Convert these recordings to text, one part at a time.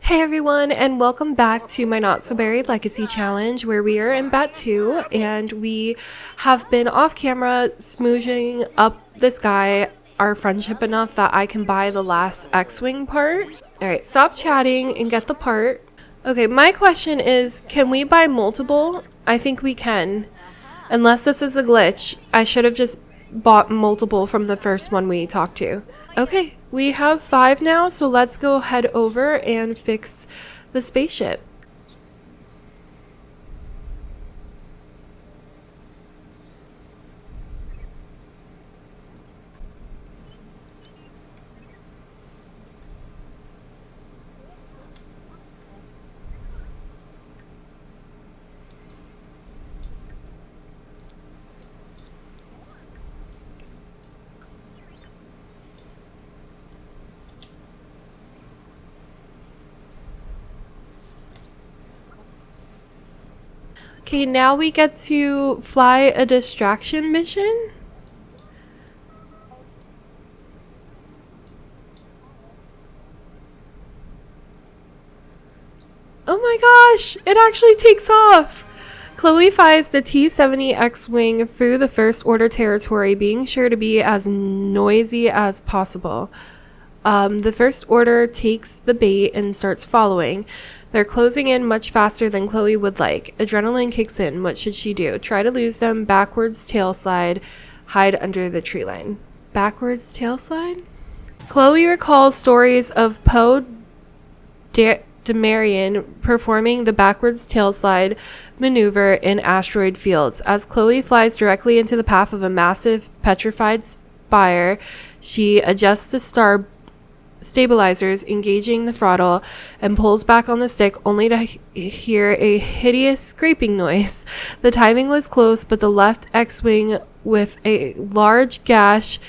Hey everyone, and welcome back to my Not So Buried Legacy Challenge, where we are in Batuu, and we have been off camera smooching up this guy, our friendship, enough that I can buy the last X-Wing part. Alright, stop chatting and get the part. Okay, my question is, can we buy multiple? I think we can. Unless this is a glitch, I should have just bought multiple from the first one we talked to. Okay, we have 5 now, so let's go head over and fix the spaceship. Okay, now we get to fly a distraction mission. Oh my gosh, it actually takes off. Chloe flies the T-70 X-Wing through the First Order territory, being sure to be as noisy as possible. The First Order takes the bait and starts following. They're closing in much faster than Chloe would like. Adrenaline kicks in. What should she do? Try to lose them. Backwards tail slide. Hide under the tree line. Backwards tail slide? Chloe recalls stories of Poe Dameron performing the backwards tail slide maneuver in asteroid fields. As Chloe flies directly into the path of a massive petrified spire, she adjusts the stabilizers, engaging the throttle, and pulls back on the stick only to hear a hideous scraping noise. The timing was close, but the left X-Wing with a large gash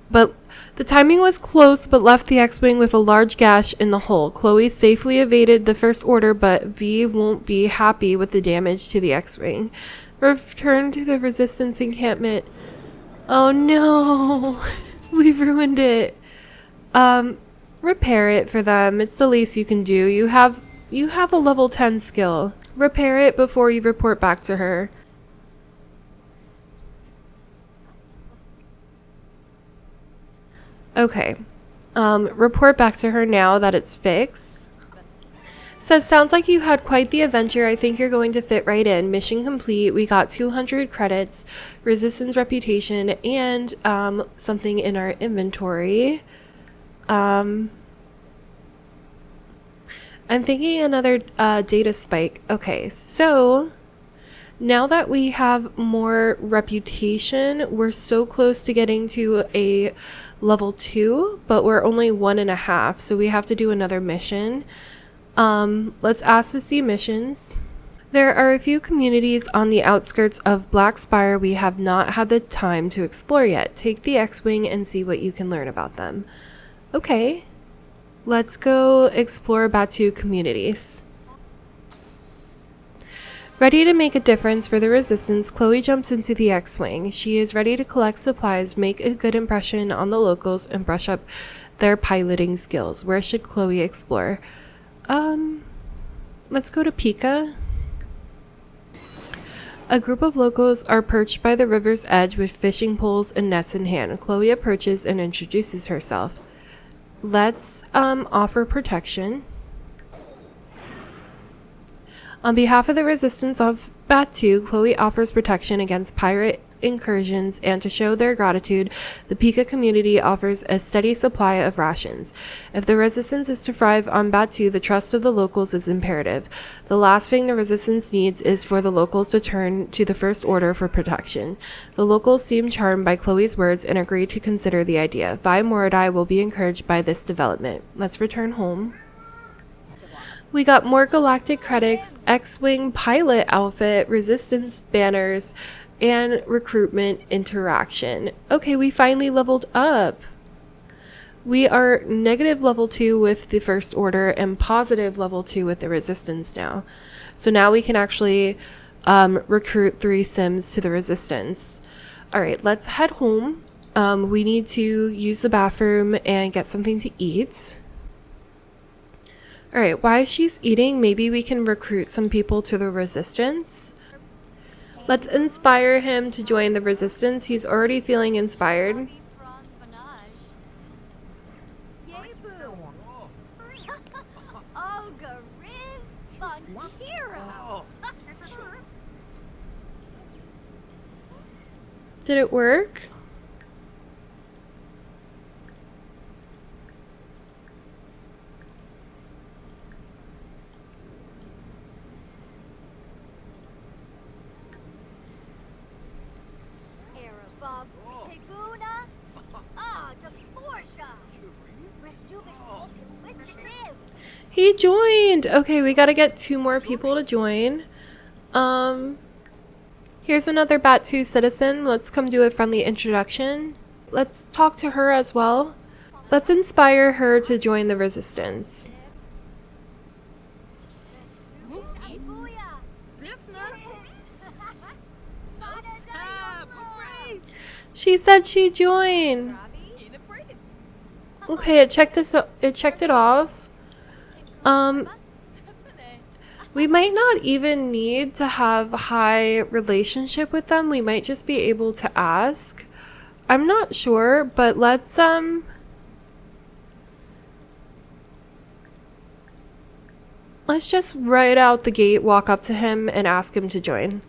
left the X-Wing with a large gash in the hull. Chloe safely evaded the First Order, but V won't be happy with the damage to the X-Wing. Return to the Resistance encampment. Oh no, we've ruined it. Repair it for them. It's the least you can do. You have a level 10 skill. Repair it before you report back to her. Okay. Report back to her now that it's fixed. Says, sounds like you had quite the adventure. I think you're going to fit right in. Mission complete. We got 200 credits, resistance reputation, and something in our inventory. I'm thinking another data spike. Okay, so now that we have more reputation, we're so close to getting to a level 2, but we're only 1.5, so we have to do another mission. Let's ask to see missions. There are a few communities on the outskirts of Black Spire we have not had the time to explore yet. Take the X-Wing and see what you can learn about them. Okay, let's go explore Batuu communities. Ready to make a difference for the Resistance, Chloe jumps into the X-Wing. She is ready to collect supplies, make a good impression on the locals, and brush up their piloting skills. Where should Chloe explore? Let's go to Pika. A group of locals are perched by the river's edge with fishing poles and nets in hand. Chloe approaches and introduces herself. Let's offer protection. On behalf of the Resistance of Batuu, Chloe offers protection against pirate incursions, and to show their gratitude, the Pika community offers a steady supply of rations. If the Resistance is to thrive on Batuu, the trust of the locals is imperative. The last thing the Resistance needs is for the locals to turn to the First Order for protection. The locals seem charmed by Chloe's words and agree to consider the idea. Vi Moradai will be encouraged by this development. Let's return home. We got more galactic credits, X-Wing pilot outfit, Resistance banners, and recruitment interaction. Okay, we finally leveled up. We are negative level 2 with the First Order and positive level 2 with the Resistance now. So now we can actually recruit 3 Sims to the Resistance. Alright, let's head home. We need to use the bathroom and get something to eat. All right, while she's eating, maybe we can recruit some people to the resistance. Let's inspire him to join the resistance. He's already feeling inspired. Did it work? He joined! Okay, we gotta get 2 more people to join. Here's another Batuu citizen. Let's come do a friendly introduction. Let's talk to her as well. Let's inspire her to join the resistance. She said she joined. Okay, it checked it off. We might not even need to have a high relationship with them. We might just be able to ask. I'm not sure, but let's just right out the gate walk up to him and ask him to join.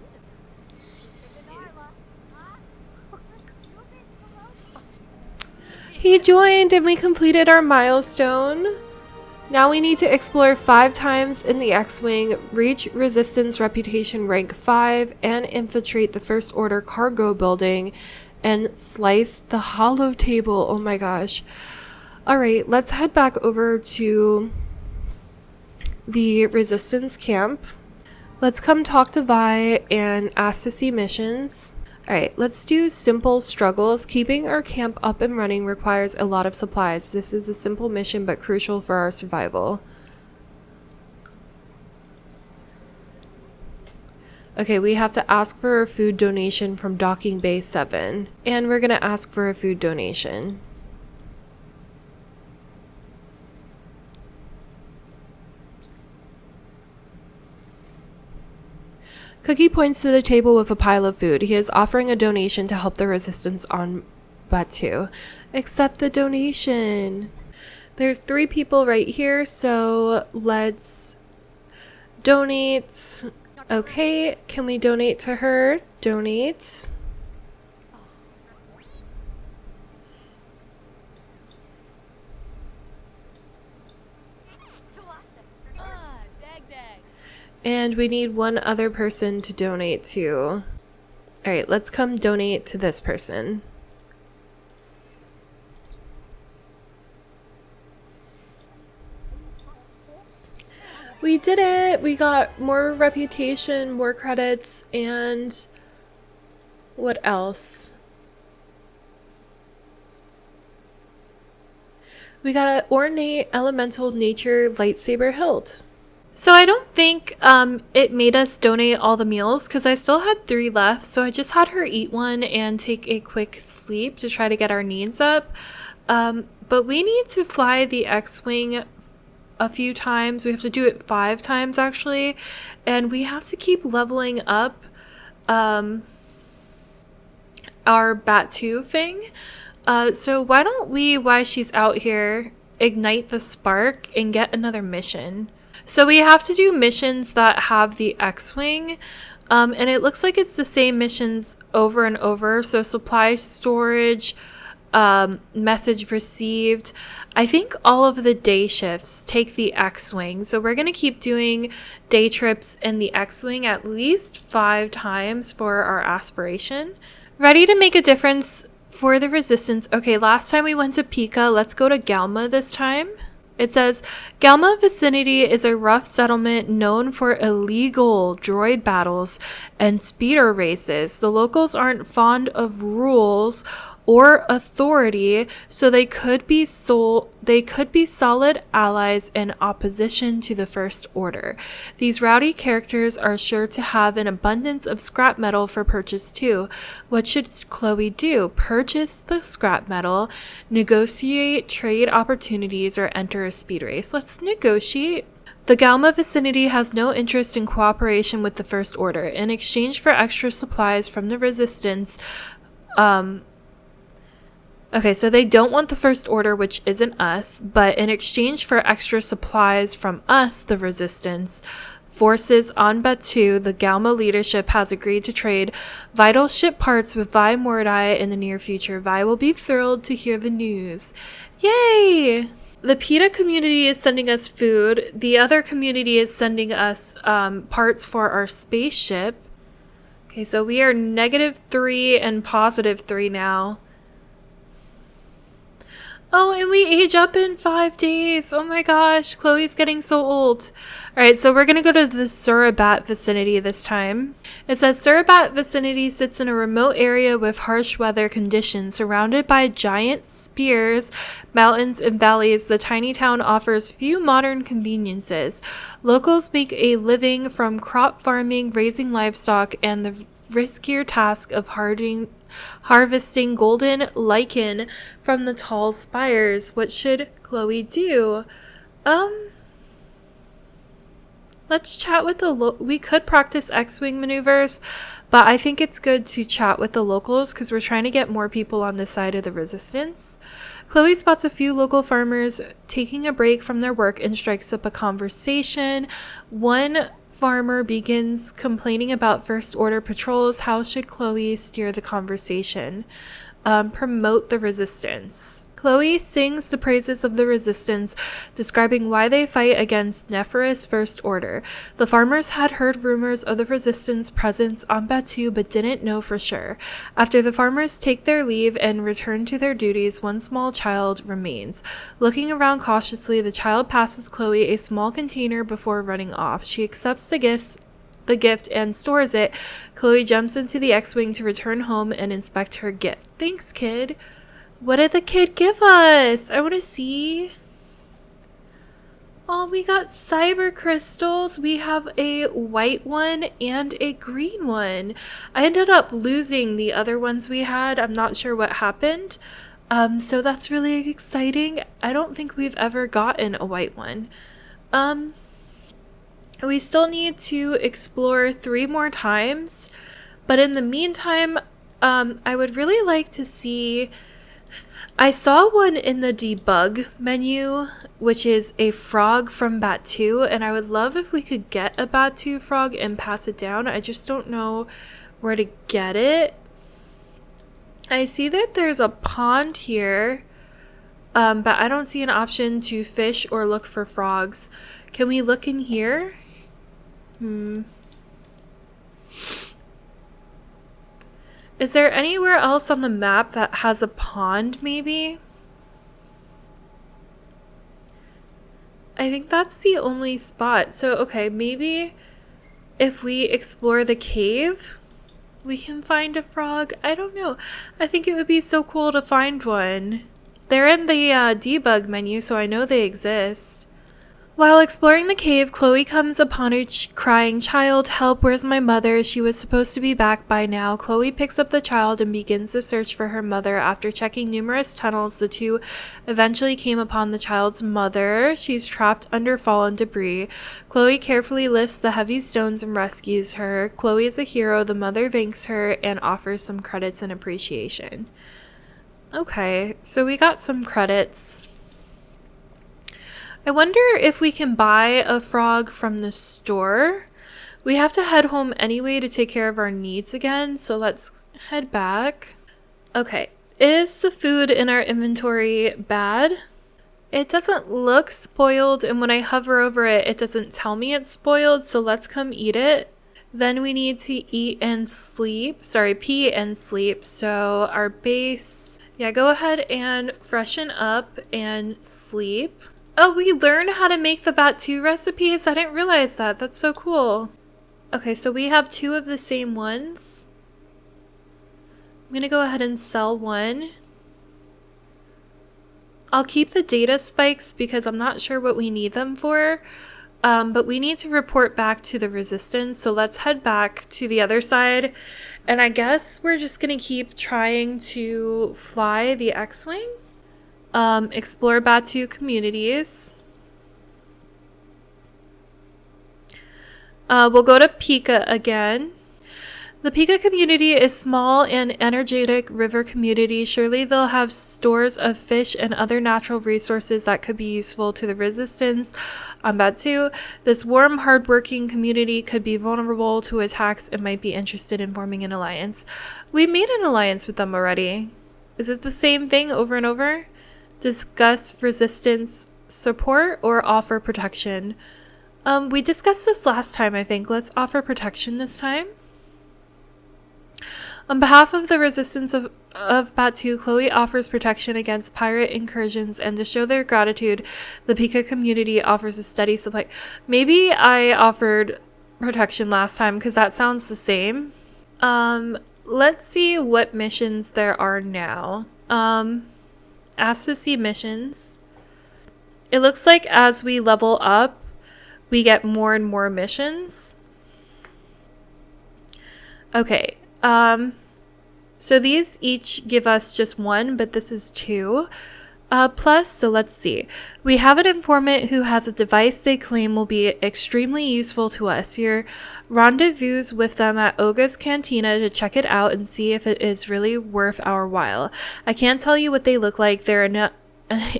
He joined and we completed our milestone. Now we need to explore 5 times in the X-Wing, reach Resistance Reputation rank 5, and infiltrate the First Order cargo building and slice the holo table. Oh my gosh. Alright, let's head back over to the Resistance camp. Let's come talk to Vi and ask to see missions. Alright, let's do simple struggles. Keeping our camp up and running requires a lot of supplies. This is a simple mission but crucial for our survival. Okay, we have to ask for a food donation from Docking Bay 7. And we're gonna ask for a food donation. Cookie points to the table with a pile of food. He is offering a donation to help the resistance on Batuu. Accept the donation. There's 3 people right here, so let's donate. Okay, can we donate to her? Donate. And we need 1 other person to donate to. Alright, let's come donate to this person. We did it! We got more reputation, more credits, and what else? We got an ornate elemental nature lightsaber hilt. So I don't think it made us donate all the meals because I still had 3 left. So I just had her eat 1 and take a quick sleep to try to get our needs up. But we need to fly the X-Wing a few times. We have to do it 5 times actually. And we have to keep leveling up our Batuu thing. So why don't we, while she's out here, ignite the spark and get another mission. So we have to do missions that have the X-Wing, and it looks like it's the same missions over and over. So supply storage, message received. I think all of the day shifts take the X-Wing. So we're going to keep doing day trips in the X-Wing at least 5 times for our aspiration. Ready to make a difference for the resistance. Okay, last time we went to Pika. Let's go to Galma this time. It says, Galma vicinity is a rough settlement known for illegal droid battles and speeder races. The locals aren't fond of rules or authority, so they could be solid allies in opposition to the First Order. These rowdy characters are sure to have an abundance of scrap metal for purchase too. What should Chloe do? Purchase the scrap metal, negotiate trade opportunities, or enter a speed race? Let's negotiate. The Galma vicinity has no interest in cooperation with the First Order. In exchange for extra supplies from the Resistance, okay, so they don't want the First Order, which isn't us, but in exchange for extra supplies from us, the Resistance, forces on Batuu, the Galma leadership has agreed to trade vital ship parts with Vi Mordai in the near future. Vi will be thrilled to hear the news. Yay! The PETA community is sending us food. The other community is sending us parts for our spaceship. Okay, so we are -3 and +3 now. Oh, and we age up in 5 days. Oh my gosh, Chloe's getting so old. All right, so we're going to go to the Surabat vicinity this time. It says Surabat vicinity sits in a remote area with harsh weather conditions. Surrounded by giant spears, mountains, and valleys, the tiny town offers few modern conveniences. Locals make a living from crop farming, raising livestock, and the riskier task of harvesting golden lichen from the tall spires. What should Chloe do? Let's chat with the we could practice X-Wing maneuvers, but I think it's good to chat with the locals because we're trying to get more people on this side of the Resistance. Chloe spots a few local farmers taking a break from their work and strikes up a conversation. One farmer begins complaining about First Order patrols. How should Chloe steer the conversation? Promote the Resistance. Chloe sings the praises of the Resistance, describing why they fight against Nephris First Order. The farmers had heard rumors of the Resistance presence on Batuu, but didn't know for sure. After the farmers take their leave and return to their duties, one small child remains. Looking around cautiously, the child passes Chloe a small container before running off. She accepts the gift and stores it. Chloe jumps into the X-Wing to return home and inspect her gift. Thanks, kid. What did the kid give us? I want to see. Oh, we got cyber crystals. We have a white one and a green one. I ended up losing the other ones we had. I'm not sure what happened. So that's really exciting. I don't think we've ever gotten a white one. We still need to explore 3 more times. But in the meantime, I would really like to see... I saw one in the debug menu, which is a frog from Batuu, and I would love if we could get a Batuu frog and pass it down. I just don't know where to get it. I see that there's a pond here, but I don't see an option to fish or look for frogs. Can we look in here? Is there anywhere else on the map that has a pond, maybe? I think that's the only spot. So, okay, maybe if we explore the cave, we can find a frog. I don't know. I think it would be so cool to find one. They're in the debug menu, so I know they exist. While exploring the cave, Chloe comes upon a crying child. Help, where's my mother? She was supposed to be back by now. Chloe picks up the child and begins to search for her mother. After checking numerous tunnels, the two eventually came upon the child's mother. She's trapped under fallen debris. Chloe carefully lifts the heavy stones and rescues her. Chloe is a hero. The mother thanks her and offers some credits and appreciation. Okay, so we got some credits. I wonder if we can buy a frog from the store. We have to head home anyway to take care of our needs again, so let's head back. Okay, is the food in our inventory bad? It doesn't look spoiled, and when I hover over it, it doesn't tell me it's spoiled, so let's come eat it. Then we need to eat and sleep. Sorry, pee and sleep. So our base, yeah, go ahead and freshen up and sleep. Oh, we learned how to make the Batuu recipes? I didn't realize that. That's so cool. Okay, so we have 2 of the same ones. I'm going to go ahead and sell one. I'll keep the data spikes because I'm not sure what we need them for. But we need to report back to the Resistance. So let's head back to the other side. And I guess we're just going to keep trying to fly the X-Wing. Explore Batuu communities. We'll go to Pika again. The Pika community is small and energetic river community. Surely they'll have stores of fish and other natural resources that could be useful to the resistance on Batuu. This warm, hardworking community could be vulnerable to attacks and might be interested in forming an alliance. We made an alliance with them already. Is it the same thing over and over? Discuss resistance support or offer protection. We discussed this last time, I think. Let's offer protection this time. On behalf of the resistance of Batuu, Chloe offers protection against pirate incursions, and to show their gratitude, the Pika community offers a steady supply. Maybe I offered protection last time because that sounds the same. Let's see what missions there are now. Ask to see missions. It looks like as we level up, we get more and more missions. Okay. So these each give us just one, but this is two. Plus, so let's see. We have an informant who has a device they claim will be extremely useful to us. Your rendezvous with them at Oga's Cantina to check it out and see if it is really worth our while. I can't tell you what they look like. Their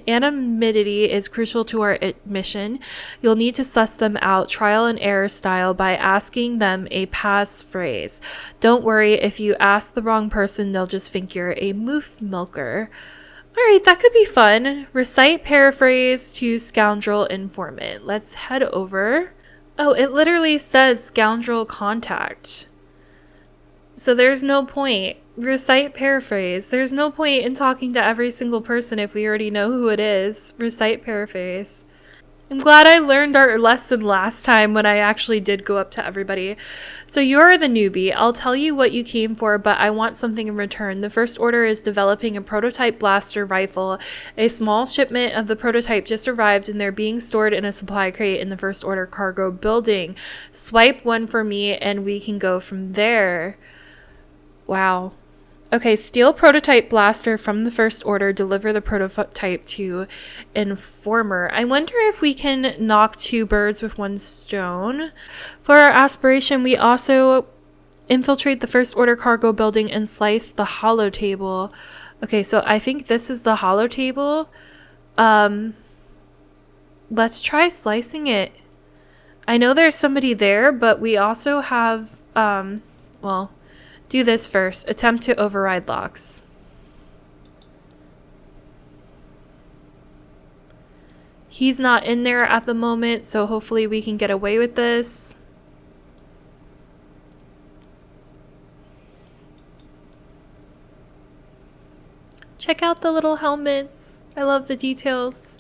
anonymity is crucial to our mission. You'll need to suss them out trial and error style by asking them a passphrase. Don't worry, if you ask the wrong person, they'll just think you're a moof milker. Alright, that could be fun. Recite paraphrase to scoundrel informant. Let's head over. Oh, it literally says scoundrel contact. So there's no point. Recite paraphrase. There's no point in talking to every single person if we already know who it is. Recite paraphrase. I'm glad I learned our lesson last time when I actually did go up to everybody. So you're the newbie. I'll tell you what you came for, but I want something in return. The first order is developing a prototype blaster rifle. A small shipment of the prototype just arrived and they're being stored in a supply crate in the first order cargo building. Swipe one for me and we can go from there. Wow. Okay, steal prototype blaster from the first order. Deliver the prototype to informer. I wonder if we can knock two birds with one stone. For our aspiration, we also infiltrate the first order cargo building and slice the hollow table. Okay, so I think this is the hollow table. Let's try slicing it. I know there's somebody there, but we also have, well... Do this first. Attempt to override locks. He's not in there at the moment, so hopefully we can get away with this. Check out the little helmets. I love the details.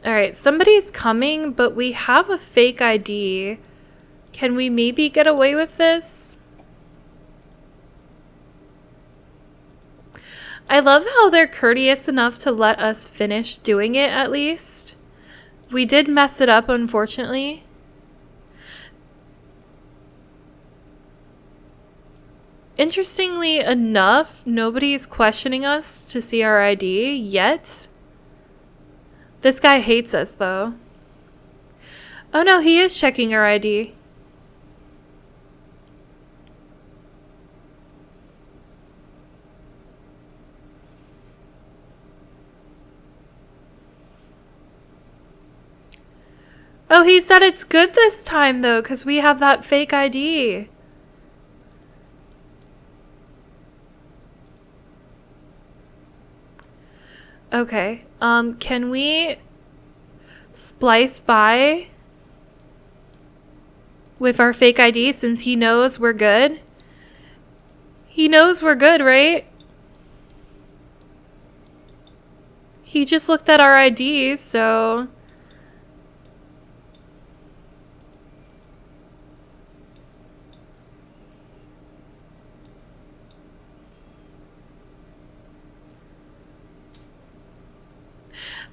Alright, somebody's coming, but we have a fake ID. Can we maybe get away with this? I love how they're courteous enough to let us finish doing it at least. We did mess it up, unfortunately. Interestingly enough, nobody's questioning us to see our ID yet. This guy hates us, though. Oh no, he is checking our ID. Oh, he said it's good this time, though, because we have that fake ID. Okay, can we splice by with our fake ID since he knows we're good? He knows we're good, right? He just looked at our ID, so...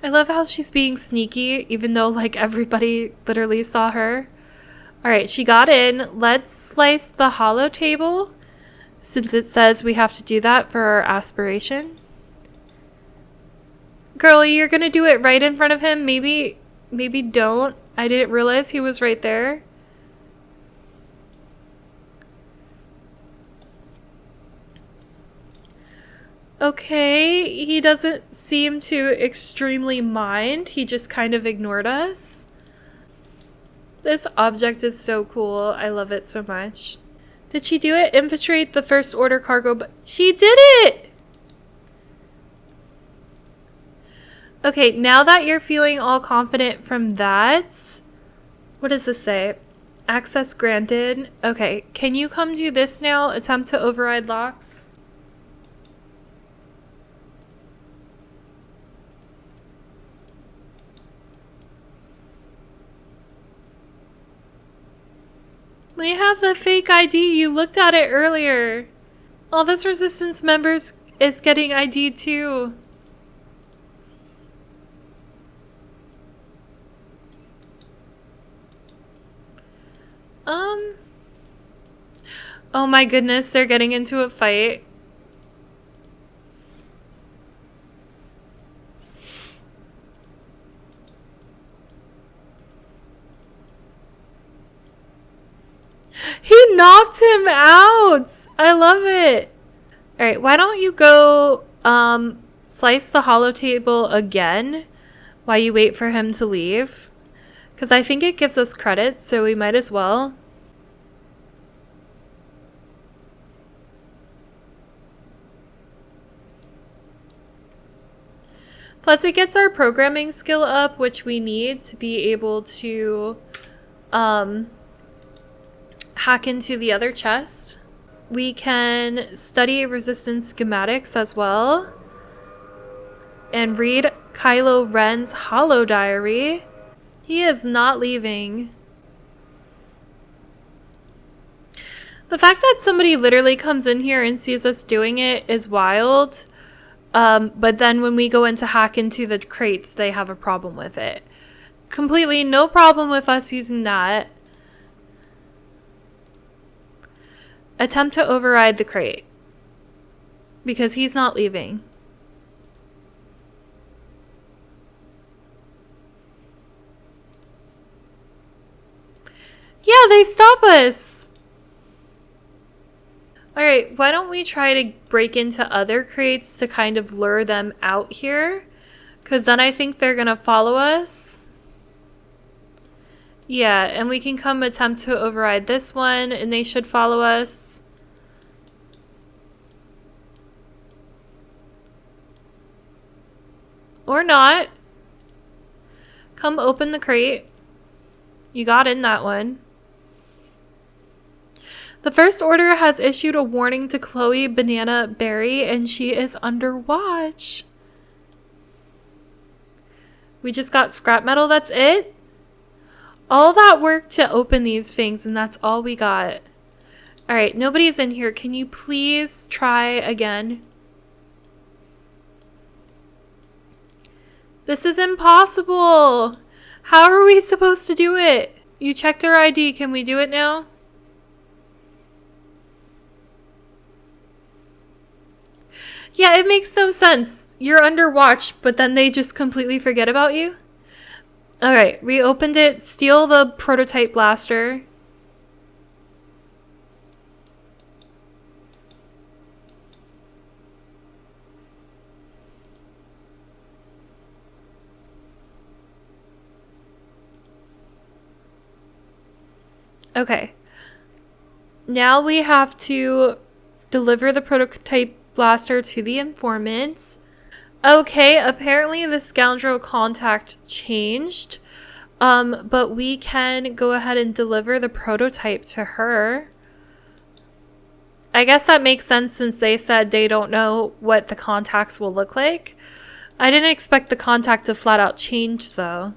I love how she's being sneaky, even though, like, everybody literally saw her. Alright, she got in. Let's slice the hollow table, since it says we have to do that for our aspiration. Girlie, you're gonna do it right in front of him? Maybe don't. I didn't realize he was right there. Okay, he doesn't seem to extremely mind. He just kind of ignored us. This object is so cool. I love it so much. Did she do it? Infiltrate the first order cargo, but she did it! Okay, now that you're feeling all confident from that, what does this say? Access granted. Okay, can you come do this now? Attempt to override locks. We have the fake ID. You looked at it earlier. All this resistance members is getting ID too. Oh my goodness, they're getting into a fight. He knocked him out! I love it! Alright, why don't you go slice the hollow table again while you wait for him to leave? Because I think it gives us credits, so we might as well. Plus it gets our programming skill up, which we need to be able to hack into the other chest. We can study resistance schematics as well. And read Kylo Ren's holo diary. He is not leaving. The fact that somebody literally comes in here and sees us doing it is wild. But then when we go in to hack into the crates, they have a problem with it. Completely no problem with us using that. Attempt to override the crate. Because he's not leaving. Yeah, they stop us. Alright, why don't we try to break into other crates to kind of lure them out here? Because then I think they're going to follow us. Yeah, and we can come attempt to override this one, and they should follow us. Or not. Come open the crate. You got in that one. The First Order has issued a warning to Chloe Banana Berry, and she is under watch. We just got scrap metal, that's it? All that work to open these things, and that's all we got. Alright, nobody's in here. Can you please try again? This is impossible! How are we supposed to do it? You checked our ID. Can we do it now? Yeah, it makes no sense. You're under watch, but then they just completely forget about you? Alright, we opened it. Steal the prototype blaster. Okay. Now we have to deliver the prototype blaster to the informants. Okay, apparently the scoundrel contact changed. But we can go ahead and deliver the prototype to her. I guess that makes sense since they said they don't know what the contacts will look like. I didn't expect the contact to flat out change though.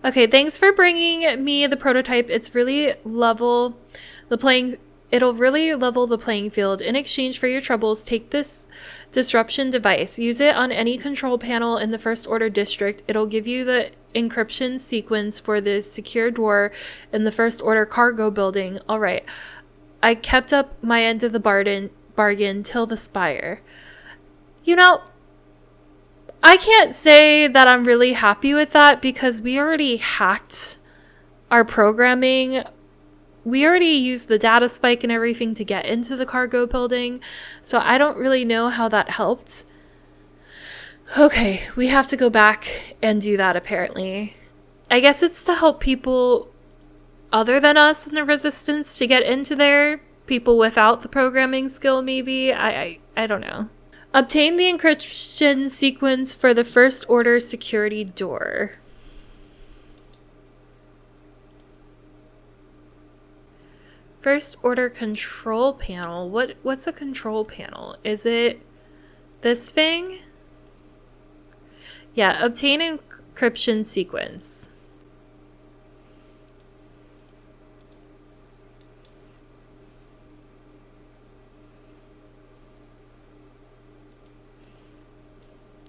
Okay, thanks for bringing me the prototype. It'll really level the playing field. In exchange for your troubles, take this disruption device. Use it on any control panel in the First Order district. It'll give you the encryption sequence for the secure door in the First Order cargo building. All right. I kept up my end of the bargain till the spire. You know, I can't say that I'm really happy with that because we already hacked our programming. We already used the data spike and everything to get into the cargo building, so I don't really know how that helped. Okay, we have to go back and do that apparently. I guess it's to help people other than us in the Resistance to get into there. People without the programming skill, maybe. I don't know. Obtain the encryption sequence for the First Order security door. First Order control panel. What's a control panel? Is it this thing? Yeah, obtain encryption sequence.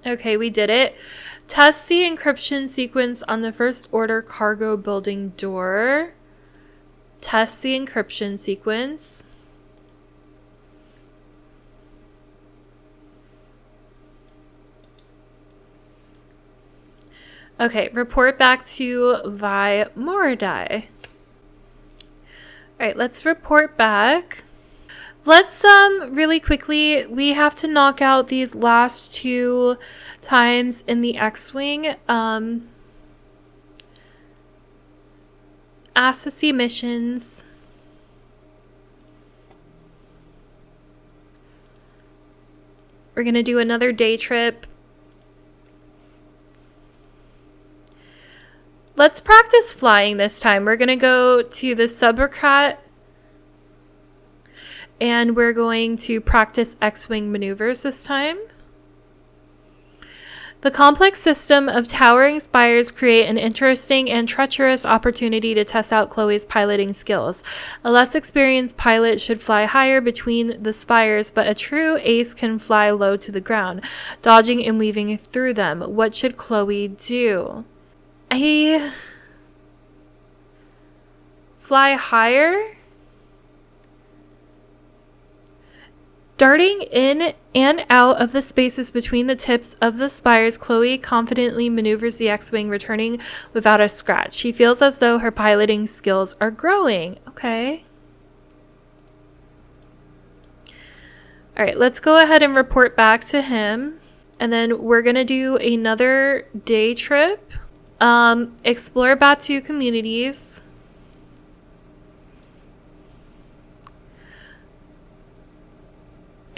Okay, we did it. Test the encryption sequence on the First Order cargo building door. Test the encryption sequence. Okay, report back to Vi Mordai. Alright, let's report back. Let's really quickly, we have to knock out these last 2 times in the X-Wing. Ask to see missions. We're gonna do another day trip. Let's practice flying this time. We're gonna go to the Saber, and we're going to practice X-Wing maneuvers this time. The complex system of towering spires create an interesting and treacherous opportunity to test out Chloe's piloting skills. A less experienced pilot should fly higher between the spires, but a true ace can fly low to the ground, dodging and weaving through them. What should Chloe do? Fly higher? Darting in and out of the spaces between the tips of the spires, Chloe confidently maneuvers the X-Wing, returning without a scratch. She feels as though her piloting skills are growing. Okay. All right, let's go ahead and report back to him. And then we're going to do another day trip. Explore Batuu communities.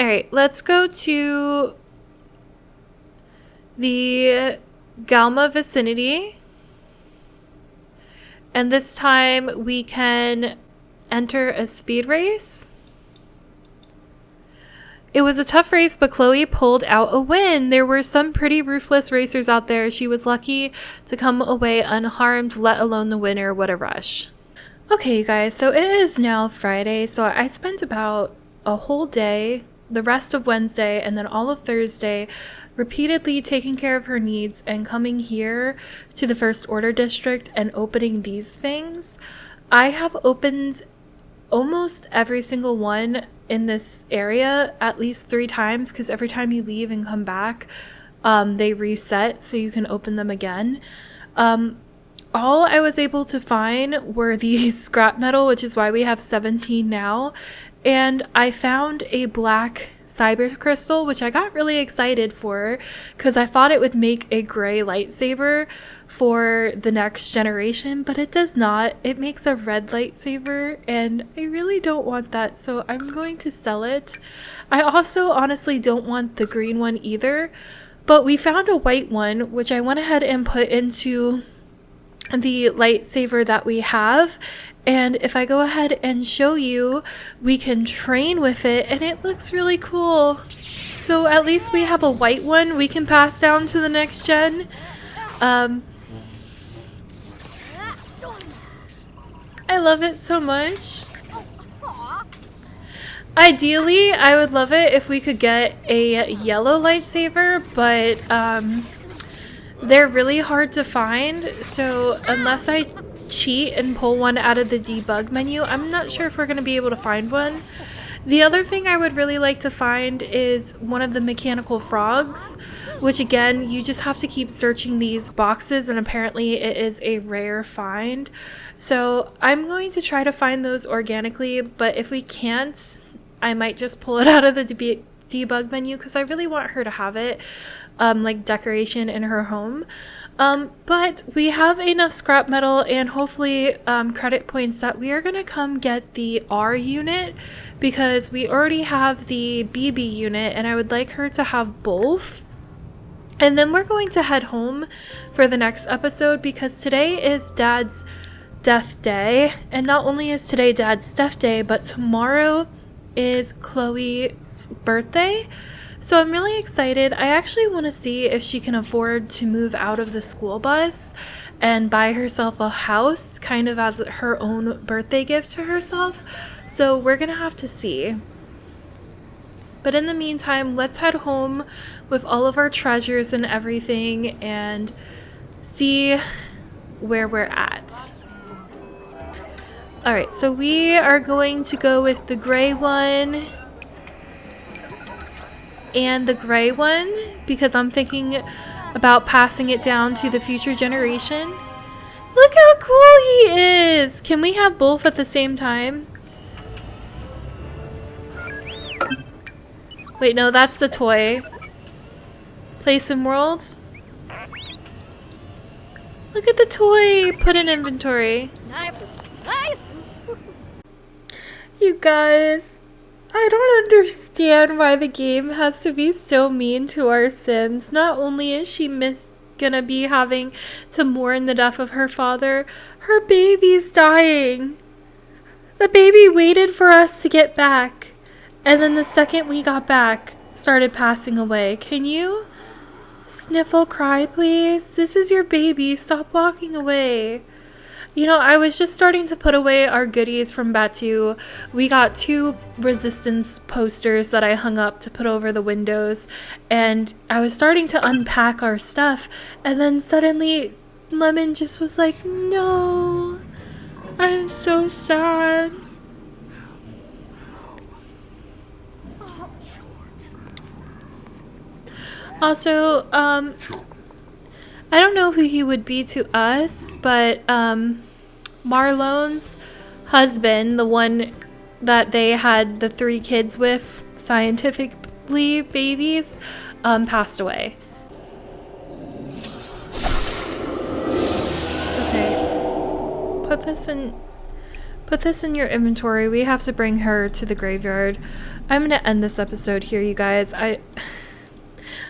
Alright, let's go to the Galma vicinity. And this time we can enter a speed race. It was a tough race, but Chloe pulled out a win. There were some pretty ruthless racers out there. She was lucky to come away unharmed, let alone the winner. What a rush. Okay, you guys, so it is now Friday. So I spent about a whole day, the rest of Wednesday, and then all of Thursday, repeatedly taking care of her needs and coming here to the First Order District and opening these things. I have opened almost every single one in this area at least 3 times, because every time you leave and come back, they reset so you can open them again. All I was able to find were these scrap metal, which is why we have 17 now. And I found a black Saber crystal, which I got really excited for because I thought it would make a gray lightsaber for the next generation, but it does not. It makes a red lightsaber, and I really don't want that, so I'm going to sell it. I also honestly don't want the green one either, but we found a white one, which I went ahead and put into the lightsaber that we have. And if I go ahead and show you, we can train with it, and it looks really cool. So at least we have a white one we can pass down to the next gen. I love it so much. Ideally, I would love it if we could get a yellow lightsaber, but they're really hard to find. So unless I cheat and pull one out of the debug menu, I'm not sure if we're going to be able to find one. The other thing I would really like to find is one of the mechanical frogs, which again, you just have to keep searching these boxes, and apparently it is a rare find. So I'm going to try to find those organically, but if we can't, I might just pull it out of the debug menu because I really want her to have it like decoration in her home. But we have enough scrap metal and hopefully credit points that we are going to come get the R unit, because we already have the BB unit and I would like her to have both. And then we're going to head home for the next episode, because today is Dad's death day. And not only is today Dad's death day, but tomorrow is Chloe's birthday. So I'm really excited. I actually want to see if she can afford to move out of the school bus and buy herself a house, kind of as her own birthday gift to herself. So we're gonna have to see. But in the meantime, let's head home with all of our treasures and everything and see where we're at. Alright, so we are going to go with the gray one and the gray one, because I'm thinking about passing it down to the future generation. Look how cool he is! Can we have both at the same time? Wait, no, that's the toy. Play some worlds. Look at the toy! Put in inventory. Knife. You guys, I don't understand why the game has to be so mean to our Sims. Not only is she gonna be having to mourn the death of her father, her baby's dying. The baby waited for us to get back, and then the second we got back, started passing away. Can you sniffle cry, please? This is your baby. Stop walking away. You know, I was just starting to put away our goodies from Batuu. We got 2 resistance posters that I hung up to put over the windows, and I was starting to unpack our stuff, and then suddenly Lemon just was like, no, I'm so sad. Also, I don't know who he would be to us, but Marlone's husband, the one that they had the 3 kids with, scientifically babies, passed away. Okay, put this in your inventory. We have to bring her to the graveyard. I'm gonna end this episode here, you guys.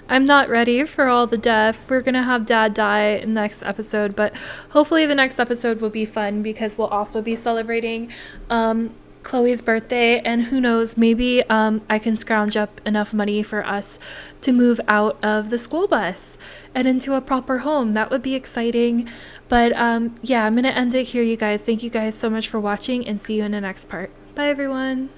I'm not ready for all the death. We're gonna have Dad die in the next episode, but hopefully the next episode will be fun, because we'll also be celebrating Chloe's birthday, and who knows, maybe I can scrounge up enough money for us to move out of the school bus and into a proper home. That would be exciting. But yeah, I'm gonna end it here, you guys. Thank you guys so much for watching, and see you in the next part. Bye, everyone.